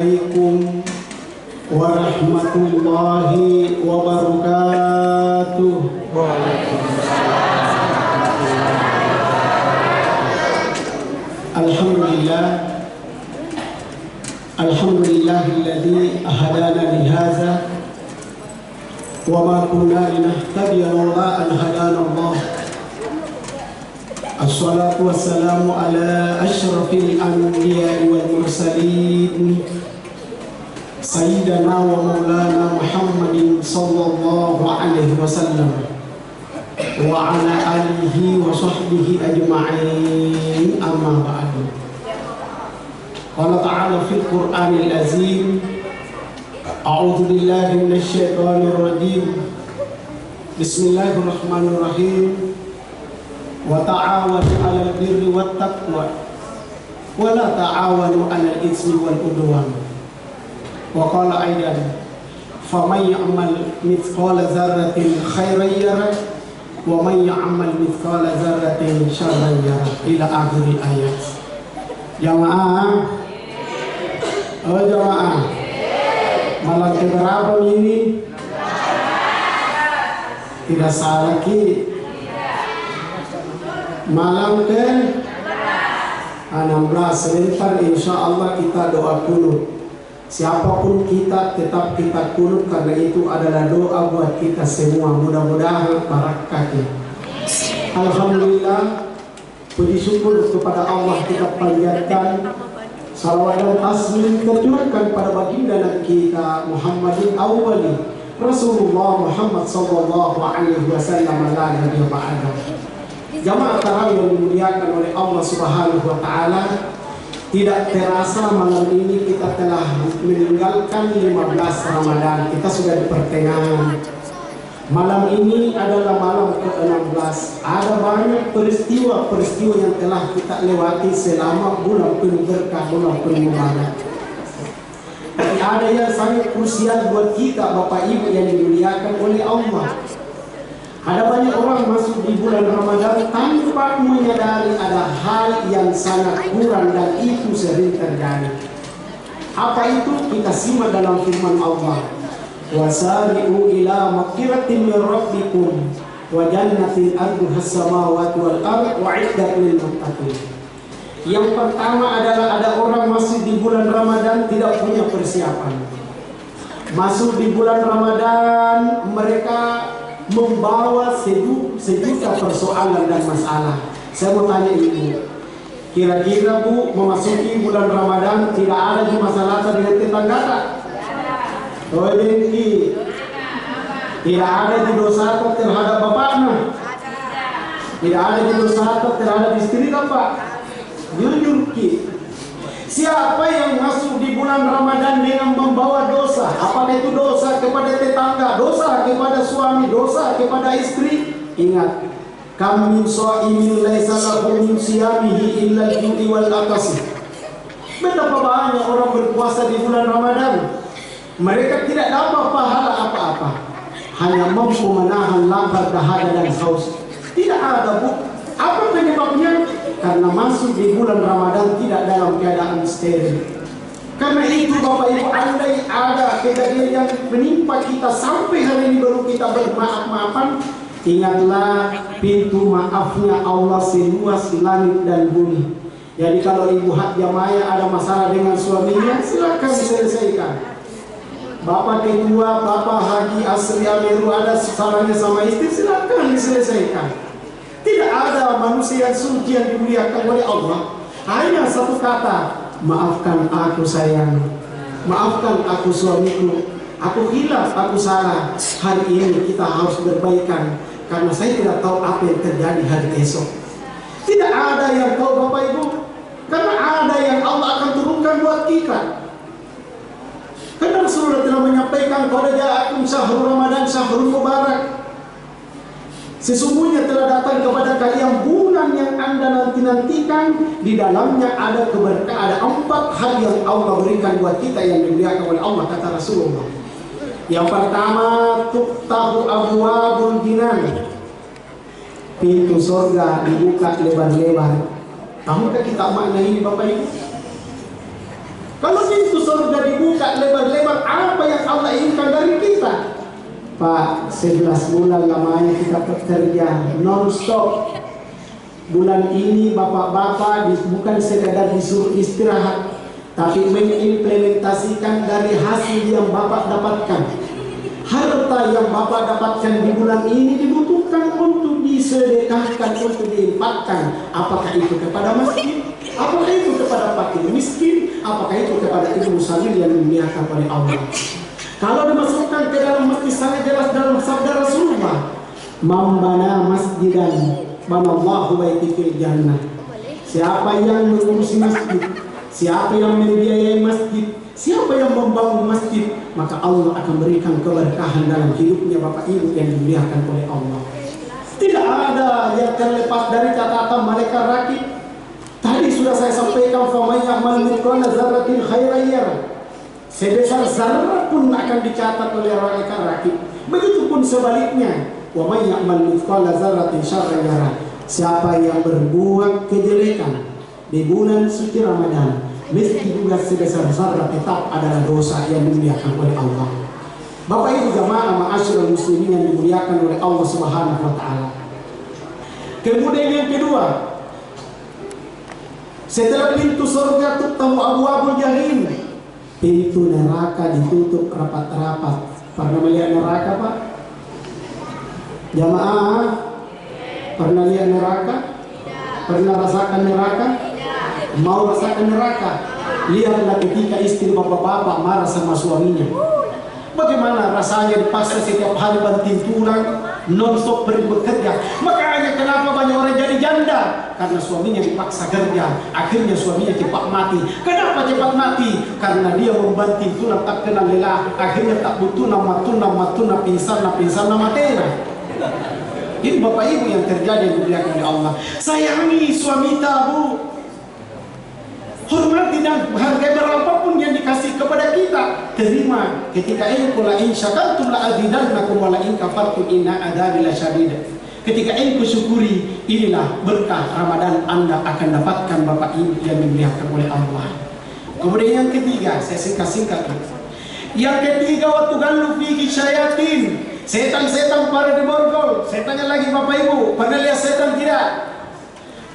Assalamualaikum warahmatullahi wabarakatuh. Alhamdulillah, alhamdulillahilladzi hadana li hadza wa ma kunna linahtadiya lawla an hadana Allah. Assalatu wassalamu ala asyrafil anbiya'i wal mursalin Sayyidina wa maulana Muhammadin sallallahu alaihi wasallam wa ala alihi wa sahbihi ajma'in, amma ba'du. Qala ta'ala fil Qur'anil azim, a'udzu billahi minasy syaithanir rajim. Bismillahirrahmanirrahim. Wa ta'awanu 'alal birri wat taqwa wa la ta'awanu 'alal itsmi wal 'udwan. Wa qala aidan, faman ya'mal mithqala dzarratin khairan yarah wa man ya'mal mithqala dzarratin syarran yarah, ila akhir ayat. Jamaah, oh jamaah, malam keberapa ini? Tidak salah lagi. Malam ke 16. Sebentar insya Allah kita doa kunut. Siapapun kita tetap kita kunut, karena itu adalah doa buat kita semua. Mudah-mudahan barakatnya. Alhamdulillah, puji syukur kepada Allah kita panjatkan. Salawat dan taslim tercurahkan pada baginda Nabi kita Muhammadin awwali Rasulullah Muhammad sallallahu alaihi wasallam la nabiyya ba'da. Jamaah tarawih yang dimuliakan oleh Allah Subhanahu wa taala, tidak terasa malam ini kita telah meninggalkan 15 Ramadan. Kita sudah di pertengahan. Malam ini adalah malam ke-16. Ada banyak peristiwa-peristiwa yang telah kita lewati selama bulan penuh berkah, bulan penuh mubarak. Tapi ada yang sangat krusial buat kita, Bapak Ibu yang dimuliakan oleh Allah. Ada banyak orang masuk di bulan Ramadan tanpa menyadari ada hal yang sangat kurang, dan itu sering terjadi. Apa itu? Kita simak dalam firman Allah. Wasari'u ila maghfiratin min rabbikum wa jannatin arduha as-samawati wal ardu u'iddat lil muttaqin. Yang pertama adalah ada orang masuk di bulan Ramadan tidak punya persiapan. Masuk di bulan Ramadan mereka membawa sejuta persoalan dan masalah. Saya mau tanya ibu, kira-kira bu memasuki bulan Ramadan tidak ada di masalah dengan tetangga tak? Oh ini tidak ada di dosa terhadap bapaknya, tidak ada di dosa terhadap istri tak? Jujur ki, siapa yang masuk di bulan Ramadan dengan membawa dosa? Apakah itu dosa kepada tetangga, dosa kepada suami, dosa kepada istri? Ingat, kam min sha'imin laisa lahu min siyamihi illa al-judi wal atasi. Betapa banyak orang berpuasa di bulan Ramadan, mereka tidak dapat pahala apa-apa, hanya mampu menahan lapar, dahaga dan haus. Tidak ada bu. Apa penyebabnya? Karena masuk di bulan Ramadan tidak dalam keadaan steril. Karena itu Bapak Ibu, andai ada kejadian yang menimpa kita sampai hari ini baru kita bermaaf-maafan, ingatlah pintu maafnya Allah seluas langit dan bumi. Jadi kalau ibu Hajjah Maya ada masalah dengan suaminya, silakan diselesaikan. Bapak kedua, Bapak Haji Asri Amiru ada salahnya sama istri, silakan diselesaikan. Tidak ada manusia yang suci yang dimuliakan oleh Allah. Hanya satu kata, maafkan aku sayang, maafkan aku suamiku, aku hilaf, aku salah. Hari ini kita harus berbaikan, karena saya tidak tahu apa yang terjadi hari esok. Tidak ada yang tahu Bapak Ibu, karena ada yang Allah akan turunkan buat kita. Karena Rasulullah telah menyampaikan, qad ja'akum syahrul Ramadan syahrul mubarak. Sesungguhnya telah datang kepada kalian bulan yang Anda nanti-nantikan. Di dalamnya ada keberkahan, ada 4 hal yang Allah berikan buat kita yang dimuliakan oleh Allah, kata Rasulullah. Yang pertama, tuftahu abwabul jinan. Pintu surga dibuka lebar-lebar. Tahukah kita makna ini Bapak Ibu? Kalau pintu surga dibuka lebar-lebar, apa yang Allah inginkan dari kita? Pak, 11 bulan lamanya kita bekerja non-stop. Bulan ini bapak-bapak bukan sekadar disuruh istirahat, tapi mengimplementasikan dari hasil yang bapak dapatkan. Harta yang bapak dapatkan di bulan ini dibutuhkan untuk disedekahkan, untuk diinfakkan. Apakah itu kepada masjid? Apakah itu kepada fakir miskin? Apakah itu kepada ibu musafir yang dimuliakan oleh Allah? Kalau dimasukkan ke dalam masjid, sangat jelas dalam sabda Rasulullah, "Man bana masjidan banallahu baiti fil jannah." Siapa yang mengurusi masjid, siapa yang membiayai masjid, siapa yang membangun masjid, maka Allah akan berikan keberkahan dalam hidupnya Bapak Ibu yang dimuliakan oleh Allah. Tidak ada yang terlepas dari catatan malaikat rakib. Tadi sudah saya sampaikan, faman ya'mal mithqala dzarratin khairan yarah. Sebesar zarah pun akan dicatat oleh malaikat rakib. Begitupun sebaliknya, wa may ya'mal mithqala dzarratin syarran yarah. Siapa yang berbuat kejelekan di bulan suci Ramadan, meski juga sebesar zarah, tetap adalah dosa yang dimuliakan oleh Allah. Bapak Ibu jamaah ma'asyiral muslimin yang dimuliakan oleh Allah Subhanahu wa taala. Kemudian yang kedua, setelah pintu surga tutup abwaabul jahim, pintu neraka ditutup rapat-rapat. Pernah melihat neraka, Pak? Jamaah, pernah lihat neraka? Pernah rasakan neraka? Mau rasakan neraka? Lihatlah ketika istri bapak-bapak marah sama suaminya. Bagaimana rasanya dipaksa setiap hari banting tulang, non-stop bekerja. Makanya kenapa banyak orang jadi janda? Karena suaminya dipaksa kerja, akhirnya suaminya cepat mati. Kenapa cepat mati? Karena dia membanting tulang tak kenal lelah, akhirnya tak butuh nama pingsan matera. Ini Bapak Ibu yang terjadi yang dimuliakan oleh Allah. Sayangi suami tabu, hormati dan hargai berapapun yang dikasih kepada kita, terima. Ketika engkau la in syakartum la azidannakum wa la in kafartum inna adzabi lasyadid. Ketika engkau syukuri, inilah berkah Ramadan Anda akan dapatkan Bapak Ibu yang dimuliakan oleh Allah. Kemudian yang ketiga, saya singkat-singkat. Yang ketiga, waktu galu fihi syayatin, setan-setan pada diborgol. Saya tanya lagi Bapak Ibu, pernah lihat setan tidak?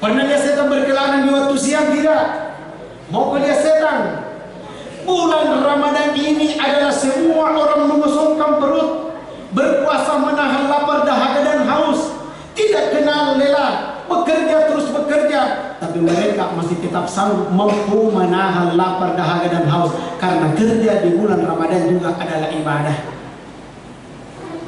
Pernah lihat setan berkeliaran di waktu siang tidak? Mau lihat setan? Bulan Ramadan ini adalah semua orang mengosongkan perut, berpuasa menahan lapar, dahaga dan haus, tidak kenal lelah, bekerja terus bekerja, tapi mereka masih tetap sanggup mampu menahan lapar, dahaga dan haus, karena kerja di bulan Ramadan juga adalah ibadah.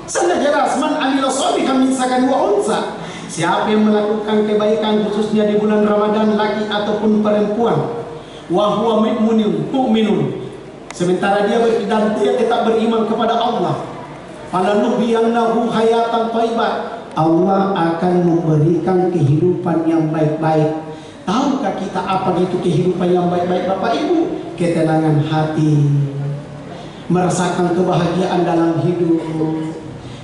Sangat jelas, man amila shalihan min dzakarin wa unsa. Siapa yang melakukan kebaikan khususnya di bulan Ramadan, laki ataupun perempuan, wa huwa mu'minun, sementara dia dan dia tetap beriman kepada Allah, falanuhyiyannahu hayatan thayyibah, Allah akan memberikan kehidupan yang baik-baik. Tahukah kita apa itu kehidupan yang baik-baik Bapak Ibu? Ketenangan hati, merasakan kebahagiaan dalam hidup.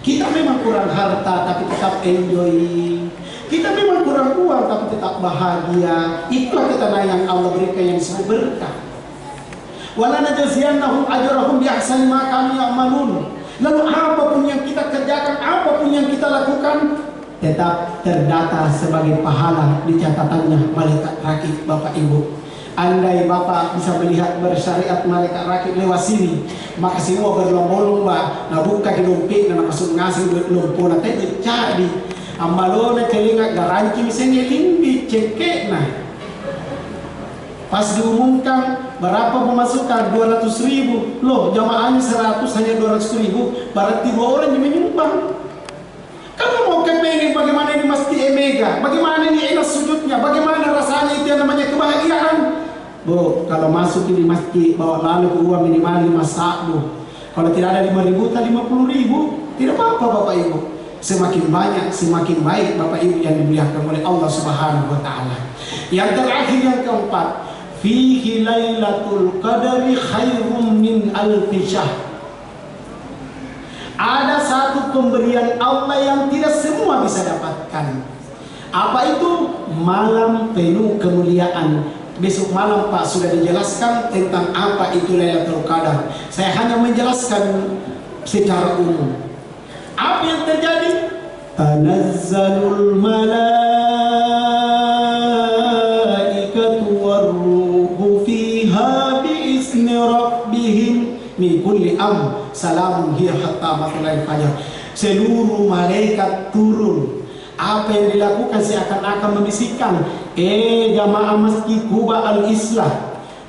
Kita memang kurang harta tapi tetap enjoy. Kita memang kurang uang tapi tetap bahagia. Itulah ketenangan yang Allah berikan yang disebut berkah. Wala najziyannahum ajrahum bi ahsani ma kanu ya'malun. Lalu apapun yang kita kerjakan, apapun yang kita lakukan, tetap terdata sebagai pahala di catatannya malaikat rakib Bapak Ibu. Andai Bapak bisa melihat bersyariat malaikat rakib lewat sini, maka semua berlomba-lomba, nah buka di dompet dan masuk ngasih duit lompo na tadi cari ambalona telinga garanti misalnya limbi cekek. Nah pas diumumkan berapa pemasukan 200.000, loh jamaahnya 100 hanya 200.000, berarti 2 orang yang menyumbang. Kamu mau kepengen bagaimana ini masjid mega, bagaimana ini enak sujudnya, bagaimana rasanya, itu yang namanya kebahagiaan. Bu, kalau masuk ini masjid bawa lalu uang minimal 5 sak, Bu. Kalau tidak ada 5.000 tak 50.000, tidak apa-apa Bapak Ibu. Semakin banyak semakin baik Bapak Ibu yang dimuliakan oleh Allah Subhanahu wa taala. Yang terakhir yang keempat, fihi lailatul qadari khairum min alfi syahr. Ada satu pemberian Allah yang tidak semua bisa dapatkan. Apa itu? Malam penuh kemuliaan Besok malam Pak sudah dijelaskan tentang apa itu Lailatul Qadar. Saya hanya menjelaskan secara umum. Apa yang terjadi? Tanazzalul malaikatu warruhu fiha biizni rabbihim min kulli amr salamun hiya hatta matla'il fajar. Seluruh malaikat turun. Apa yang dilakukan seakan-akan membisikkan, jamaah Masjid Quba Al-Islah,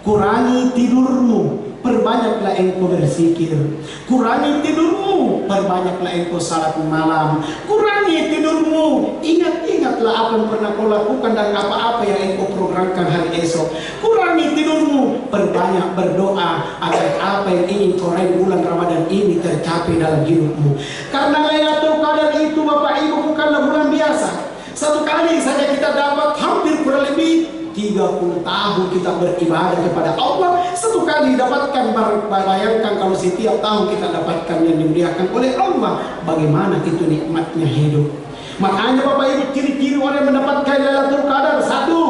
kurangi tidurmu, perbanyaklah engkau berzikir. Kurangi tidurmu, perbanyaklah engkau salat malam. Kurangi tidurmu, ingat-ingatlah apa yang pernah kau lakukan dan apa-apa yang engkau programkan hari esok. Kurangi tidurmu, perbanyak berdoa agar apa yang ingin kau raih bulan Ramadan ini tercapai dalam hidupmu. Karena Lailatul Qadar itu Bapak Ibu bukanlah bulan biasa. Satu kali saja kita dapat hampir kurang lebih 30 tahun kita beribadah kepada Allah. Satu kali dapatkan, bayangkan kalau setiap tahun kita dapatkan yang dimuliakan oleh Allah, bagaimana itu nikmatnya hidup. Makanya Bapak Ibu, ciri-ciri orang yang mendapatkan Lailatul Qadar: satu,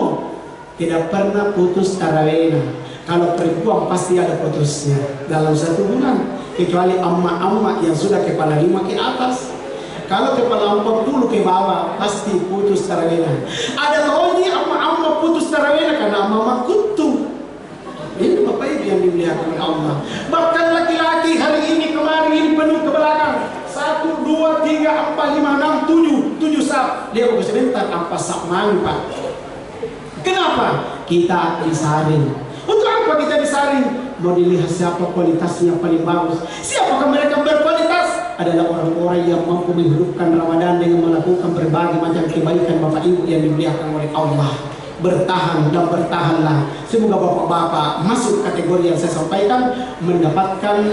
tidak pernah putus tarawih. Kalau perempuan pasti ada putusnya dalam satu bulan, kecuali amma-amma yang sudah kepala 5 ke atas. Kalau kepala 40 ke bawah pasti putus tarawih. Ada lagi amma-amma putus tarawih karena amma kutu. Ini Bapak Ibu yang dimuliakan oleh Allah. Bahkan laki-laki hari ini kemarin ini penuh ke belakang. 1, 2, 3, 4, 5, 6, 7 sab. Dia bagus sebentar apa sab Pak. Kenapa? Kita disaring. Untuk apa kita disaring? Mau dilihat siapa kualitasnya paling bagus. Siapakah mereka berkualitas? Adalah orang-orang yang mampu menghidupkan Ramadan dengan melakukan berbagai macam kebaikan Bapak Ibu yang dimuliakan oleh Allah. Bertahan dan bertahanlah. Semoga Bapak-Bapak masuk kategori yang saya sampaikan, mendapatkan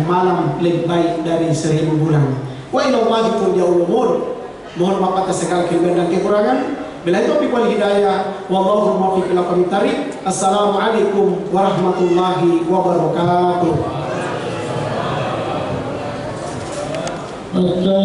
malam lebih baik dari 1000 bulan. Wa ilallahi turja'ul umur. Mohon Bapak atas segala kelebihan dan kekurangan. Bila taufiq wal hidayah, wallahu muwaffiq ila aqwamit thariq. Assalamualaikum warahmatullahi wabarakatuh.